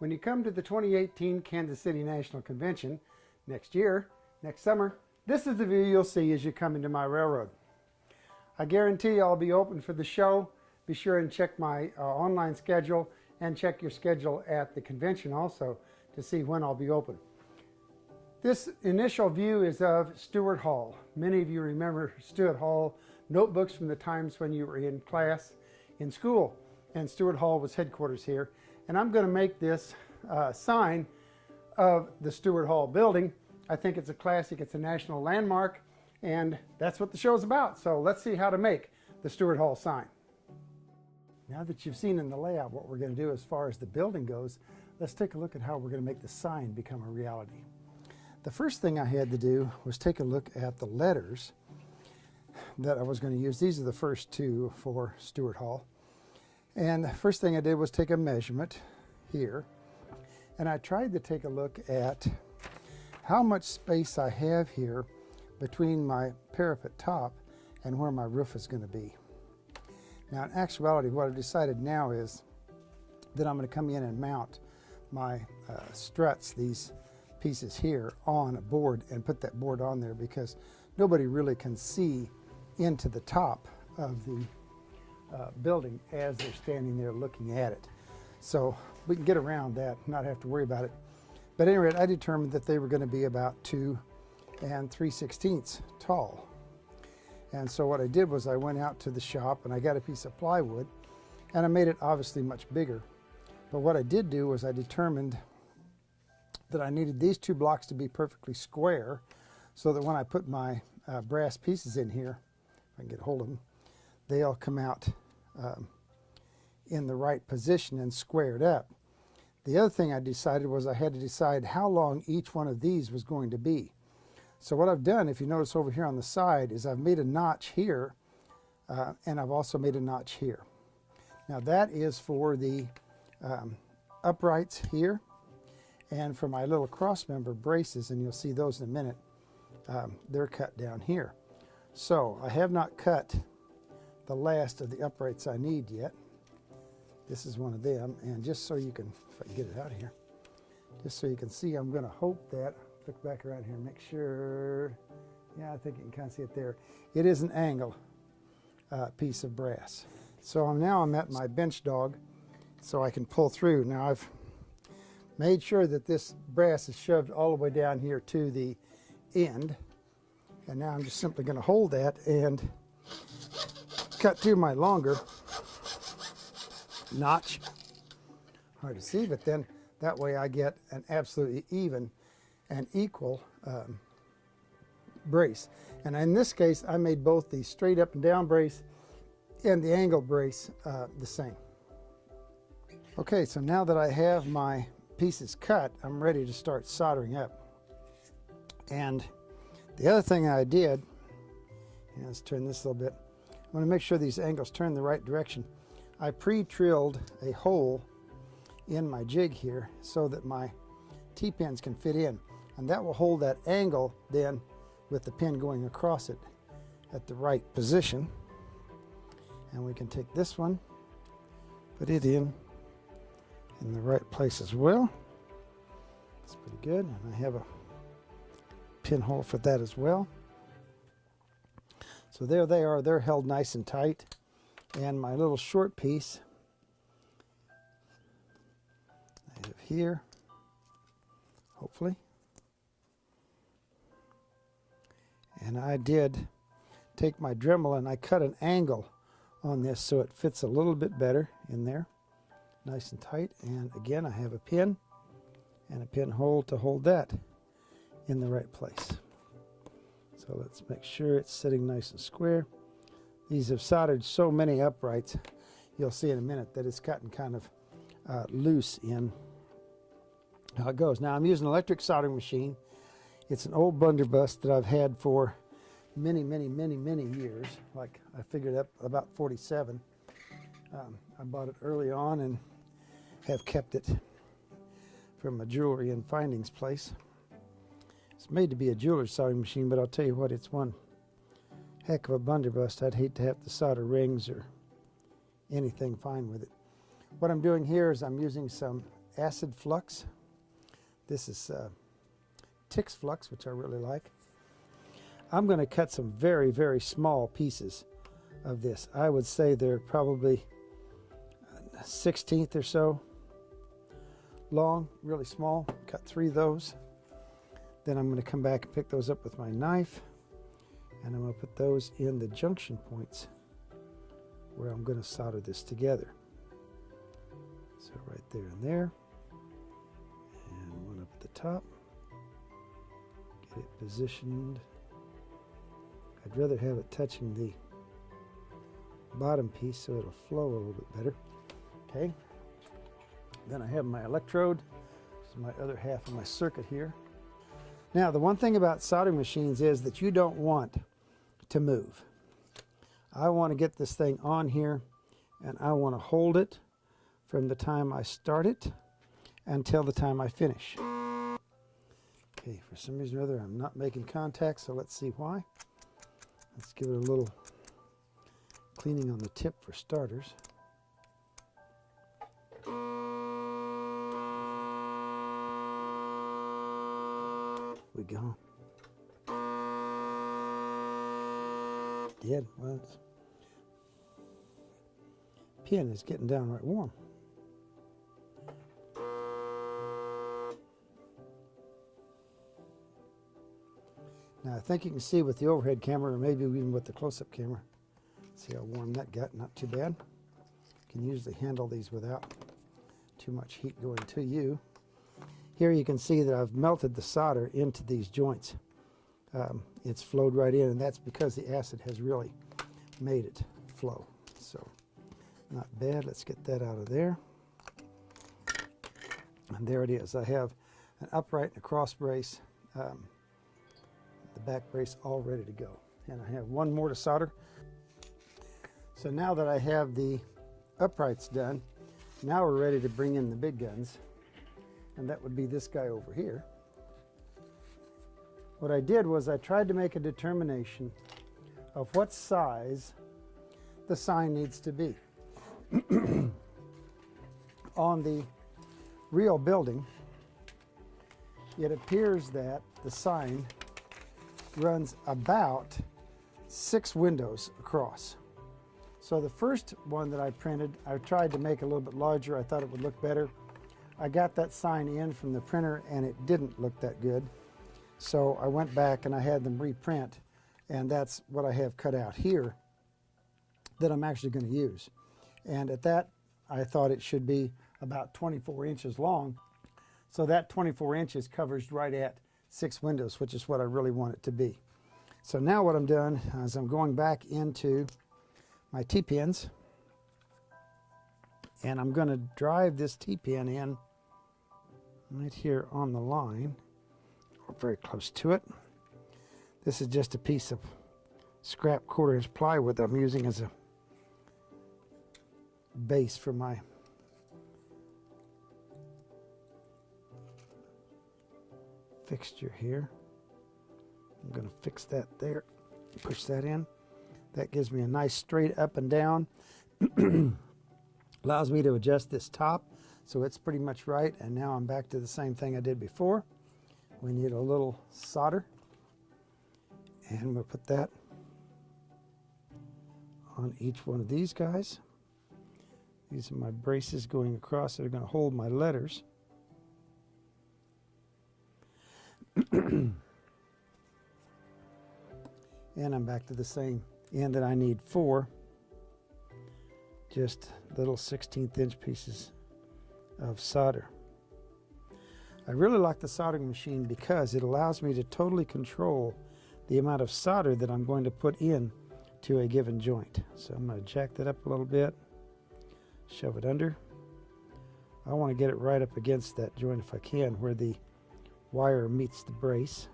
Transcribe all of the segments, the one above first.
When you come to the 2018 Kansas City National Convention next year, next summer, this is the view you'll see as you come into my railroad. I guarantee I'll be open for the show. Be sure and check my online schedule and check your schedule at the convention also to see when I'll be open. This initial view is of StuartHall. Many of you remember StuartHall notebooks from the times when you were in class in school, and StuartHall was headquarters here. And I'm going to make this sign of the StuartHall building. I think it's a classic, it's a national landmark, and that's what the show's about. So let's see how to make the StuartHall sign. Now that you've seen in the layout what we're going to do as far as the building goes, let's take a look at how we're going to make the sign become a reality. The first thing I had to do was take a look at the letters that I was going to use. These are the first two for StuartHall. And the first thing I did was take a measurement here, and I tried to take a look at how much space I have here between my parapet top and where my roof is going to be. Now in actuality, what I've decided now is that I'm going to come in and mount my struts, these pieces here, on a board and put that board on there because nobody really can see into the top of the building as they're standing there looking at it. So we can get around that, not have to worry about it. But at any rate, I determined that they were going to be about 2 3/16 tall. And so what I did was I went out to the shop and I got a piece of plywood and I made it obviously much bigger. But what I did do was I determined that I needed these two blocks to be perfectly square so that when I put my brass pieces in here, if I can get hold of them, they'll come out in the right position and squared up. The other thing I decided was I had to decide how long each one of these was going to be. So what I've done, if you notice over here on the side, is I've made a notch here and I've also made a notch here. Now that is for the uprights here and for my little cross member braces, and you'll see those in a minute. They're cut down here. So I have not cut the last of the uprights I need yet. This is one of them, and just so you can, if I can get it out of here, just so you can see, I'm going to hope that, look back around here and make sure, yeah, I think you can kind of see it there. It is an angle piece of brass. So now I'm at my bench dog so I can pull through. Now I've made sure that this brass is shoved all the way down here to the end, and now I'm just simply going to hold that and cut through my longer notch. Hard to see, but then that way I get an absolutely even and equal brace. And in this case, I made both the straight up and down brace and the angle brace the same. Okay, so now that I have my pieces cut, I'm ready to start soldering up. And the other thing I did, let's turn this a little bit. I want to make sure these angles turn the right direction. I pre-drilled a hole in my jig here so that my T-pins can fit in, and that will hold that angle then with the pin going across it at the right position. And we can take this one, put it in the right place as well. That's pretty good, and I have a pinhole for that as well. So there they are, they're held nice and tight. And my little short piece I have here, hopefully. And I did take my Dremel and I cut an angle on this so it fits a little bit better in there, nice and tight. And again, I have a pin and a pinhole to hold that in the right place. So let's make sure it's sitting nice and square. These have soldered so many uprights, you'll see in a minute that it's gotten kind of loose in how it goes. Now I'm using an electric soldering machine. It's an old blunderbuss that I've had for many years. Like I figured up about 47. I bought it early on and have kept it from a jewelry and findings place. It's made to be a jeweler's soldering machine, but I'll tell you what, it's one heck of a blunderbuss. I'd hate to have to solder rings or anything fine with it. What I'm doing here is I'm using some acid flux. This is Tix flux, which I really like. I'm going to cut some very, very small pieces of this. I would say they're probably 1/16 or so long, really small. Cut 3 of those. Then I'm going to come back and pick those up with my knife, and I'm going to put those in the junction points where I'm going to solder this together. So right there and there, and one up at the top. Get it positioned. I'd rather have it touching the bottom piece so it'll flow a little bit better. Okay. Then I have my electrode. This is my other half of my circuit here. Now, the one thing about soldering machines is that you don't want to move. I want to get this thing on here, and I want to hold it from the time I start it until the time I finish. Okay, for some reason or other, I'm not making contact, so let's see why. Let's give it a little cleaning on the tip for starters. We go. Dead once. Pin is getting downright warm. Now I think you can see with the overhead camera, or maybe even with the close-up camera. See how warm that got, not too bad. You can usually handle these without too much heat going to you. Here you can see that I've melted the solder into these joints. It's flowed right in, and that's because the acid has really made it flow. So, not bad. Let's get that out of there. And there it is. I have an upright and a cross brace, the back brace all ready to go. And I have one more to solder. So now that I have the uprights done, now we're ready to bring in the big guns. And that would be this guy over here. What I did was I tried to make a determination of what size the sign needs to be. On the real building, it appears that the sign runs about 6 windows across. So the first one that I printed, I tried to make a little bit larger. I thought it would look better. I got that sign in from the printer and it didn't look that good. So I went back and I had them reprint, and that's what I have cut out here that I'm actually going to use. And at that, I thought it should be about 24 inches long. So that 24 inches covers right at 6 windows, which is what I really want it to be. So now what I'm doing is I'm going back into my T-pins, and I'm going to drive this T-pin in right here on the line, or very close to it. This is just a piece of scrap 1/4 inch plywood that I'm using as a base for my fixture here. I'm going to fix that there, push that in. That gives me a nice straight up and down. Allows me to adjust this top, so it's pretty much right. And now I'm back to the same thing I did before. We need a little solder, and we'll put that on each one of these guys. These are my braces going across that are going to hold my letters. And I'm back to the same end that I need 4 just little 1/16 inch pieces of solder. I really like the soldering machine because it allows me to totally control the amount of solder that I'm going to put in to a given joint. So I'm going to jack that up a little bit, shove it under. I want to get it right up against that joint if I can, where the wire meets the brace.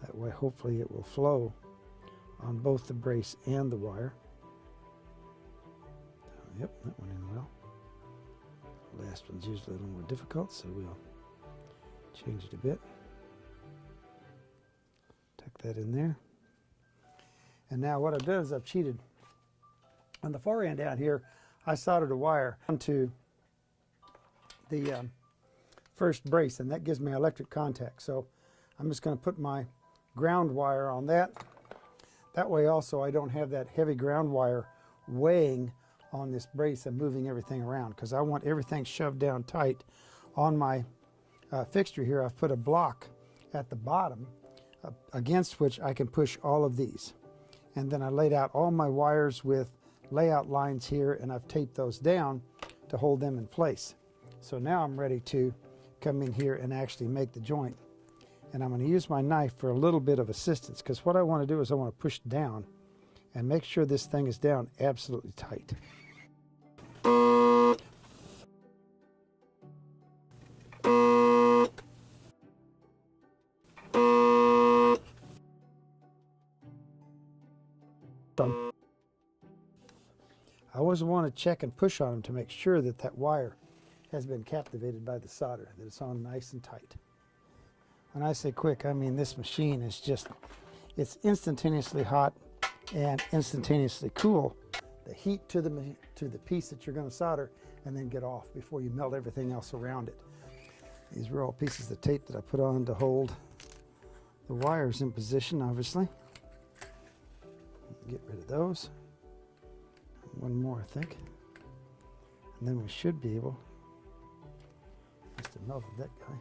That way hopefully it will flow on both the brace and the wire. Yep, that went in well. The last one's usually a little more difficult, so we'll change it a bit. Tuck that in there. And now what I've done is I've cheated. On the far end out here, I soldered a wire onto the first brace, and that gives me electric contact. So I'm just going to put my ground wire on that. That way also I don't have that heavy ground wire weighing on this brace and moving everything around, because I want everything shoved down tight on my fixture here. I've put a block at the bottom against which I can push all of these. And then I laid out all my wires with layout lines here, and I've taped those down to hold them in place. So now I'm ready to come in here and actually make the joint. And I'm going to use my knife for a little bit of assistance, because what I want to do is I want to push down and make sure this thing is down absolutely tight. I always want to check and push on them to make sure that that wire has been captivated by the solder, that it's on nice and tight. When I say quick, I mean this machine is just, it's instantaneously hot and instantaneously cool. The heat to the piece that you're going to solder, and then get off before you melt everything else around it. These were all pieces of tape that I put on to hold the wires in position, obviously. Get rid of those. One more, I think. And then we should be able, must have melted that guy.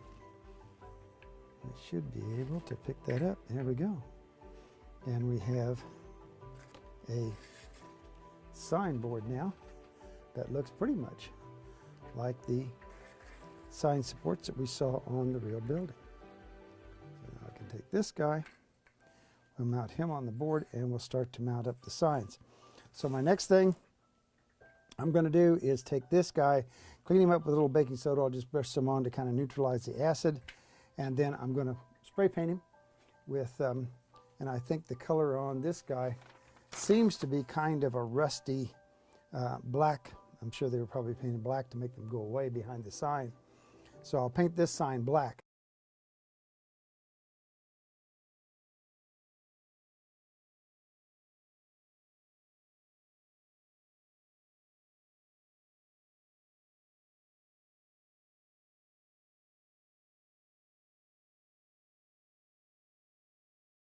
We should be able to pick that up. There we go. And we have a sign board now that looks pretty much like the sign supports that we saw on the real building. So now I can take this guy, we'll mount him on the board, and we'll start to mount up the signs. So my next thing I'm going to do is take this guy, clean him up with a little baking soda. I'll just brush some on to kind of neutralize the acid, and then I'm going to spray paint him with, and I think the color on this guy seems to be kind of a rusty black. I'm sure they were probably painted black to make them go away behind the sign. So I'll paint this sign black.